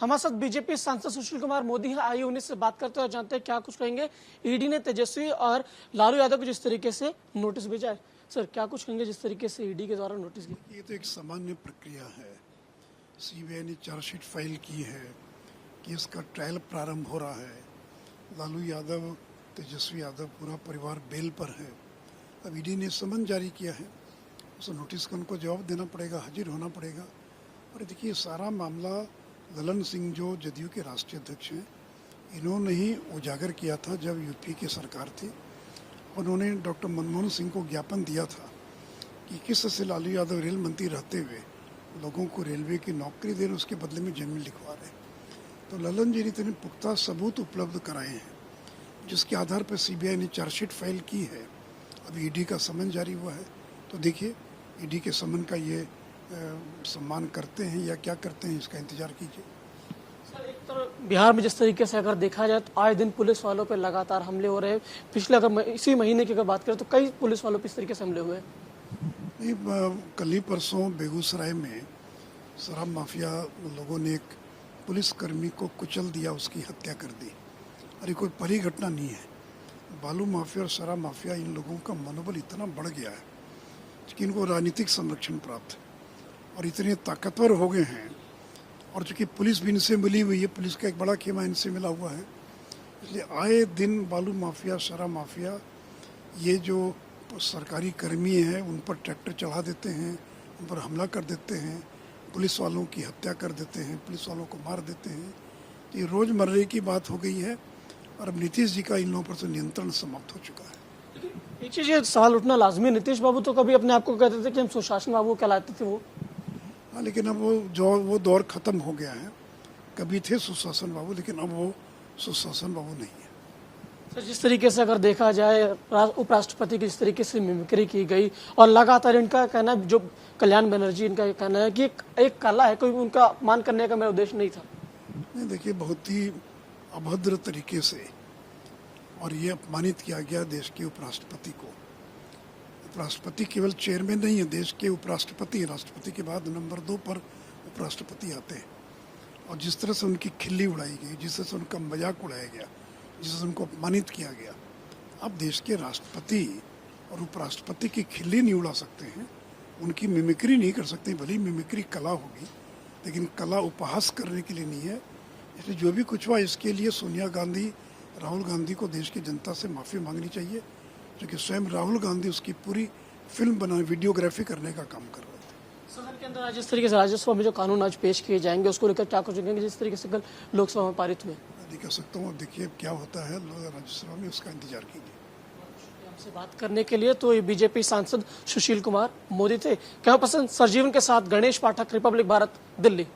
हमारे साथ बीजेपी सांसद सुशील कुमार मोदी है। आइए उन्हीं से बात करते हैं और जानते हैं क्या कुछ कहेंगे। ईडी ने तेजस्वी और लालू यादव को जिस तरीके से नोटिस भेजा है, सर क्या कुछ कहेंगे जिस तरीके से ईडी के द्वारा नोटिस किया? ये तो एक सामान्य प्रक्रिया है। सीबीआई ने चार्जशीट फाइल की है कि इसका ट्रायल प्रारंभ हो रहा है। लालू यादव, तेजस्वी यादव पूरा परिवार बेल पर है। अब ईडी ने समन जारी किया है, उस नोटिस का उनको जवाब देना पड़ेगा, हाजिर होना पड़ेगा। और देखिए सारा मामला ललन सिंह जो जदयू के राष्ट्रीय अध्यक्ष हैं, इन्होंने ही उजागर किया था जब यूपी की सरकार थी। उन्होंने डॉक्टर मनमोहन सिंह को ज्ञापन दिया था कि किस तरह से लालू यादव रेल मंत्री रहते हुए लोगों को रेलवे की नौकरी दे रहे, उसके बदले में जमीन लिखवा रहे। तो ललन जी ने इतने पुख्ता सबूत उपलब्ध कराए हैं जिसके आधार पर सीबीआई ने चार्जशीट फाइल की है। अभी ईडी का समन जारी हुआ है, तो देखिए ईडी के समन का ये सम्मान करते हैं या क्या करते हैं, इसका इंतजार कीजिए। सर एक तरफ बिहार में जिस तरीके से अगर देखा जाए तो आए दिन पुलिस वालों पर लगातार हमले हो रहे हैं। पिछले अगर इसी महीने की अगर बात करें तो कई पुलिस वालों पर इस तरीके से हमले हुए। नहीं, कल ही परसों बेगूसराय में शराब माफिया लोगों ने एक पुलिसकर्मी को कुचल दिया, उसकी हत्या कर दी। और ये कोई परी घटना नहीं है। बालू माफिया और शराब माफिया, इन लोगों का मनोबल इतना बढ़ गया है कि इनको राजनीतिक संरक्षण प्राप्त है और इतने ताकतवर हो गए हैं। और चूँकि पुलिस भी इनसे मिली हुई है, पुलिस का एक बड़ा खेमा इनसे मिला हुआ है, इसलिए आए दिन बालू माफिया, शराब माफिया, ये जो सरकारी कर्मी हैं उन पर ट्रैक्टर चढ़ा देते हैं, उन पर हमला कर देते हैं, पुलिस वालों की हत्या कर देते हैं, पुलिस वालों को मार देते हैं। तो ये रोज़मर्रे की बात हो गई है और अब नीतीश जी का इन लोगों पर से नियंत्रण समाप्त हो चुका है। एक चीज ये सवाल उठना लाजमी, नीतीश बाबू तो कभी अपने आप को कहते थे कि हम सुशासन बाबू कहलाते थे वो। हाँ, लेकिन अब वो दौर खत्म हो गया है। कभी थे सुशासन बाबू, लेकिन अब वो सुशासन बाबू नहीं है। सर जिस तरीके से अगर देखा जाए उपराष्ट्रपति की जिस तरीके से मिमिक्री की गई और लगातार इनका कहना है, जो कल्याण बनर्जी इनका कहना है कि एक कला है, कोई उनका अपमान करने का मेरा उद्देश्य नहीं था। नहीं, देखिए बहुत ही अभद्र तरीके से और ये अपमानित किया गया देश के उपराष्ट्रपति को। उपराष्ट्रपति केवल चेयरमैन नहीं है, देश के उपराष्ट्रपति, राष्ट्रपति के बाद नंबर 2 पर उपराष्ट्रपति आते हैं। और जिस तरह से उनकी खिल्ली उड़ाई गई, जिस तरह से उनका मजाक उड़ाया गया, जिस तरह से उनको अपमानित किया गया, अब देश के राष्ट्रपति और उपराष्ट्रपति की खिल्ली नहीं उड़ा सकते हैं, उनकी मिमिक्री नहीं कर सकते। भले मिमिक्री कला होगी, लेकिन कला उपहास करने के लिए नहीं है। इसलिए जो भी कुछ हुआ, इसके लिए सोनिया गांधी, राहुल गांधी को देश की जनता से माफ़ी मांगनी चाहिए, क्योंकि स्वयं राहुल गांधी उसकी पूरी फिल्म बना, वीडियोग्राफी करने का काम कर रहे थे। सदन के अंदर जिस तरीके से राजस्व में जो कानून आज पेश किए जाएंगे, उसको लेकर क्या कुछ कहेंगे जिस तरीके से कल लोकसभा में पारित हुए? मैं कह सकता हूँ, देखिए क्या होता है राज्यसभा में, उसका इंतजार कीजिए। हमसे बात करने के लिए तो ये बीजेपी सांसद सुशील कुमार मोदी थे। क्या पसंद सरजीवन के साथ गणेश पाठक, रिपब्लिक भारत, दिल्ली।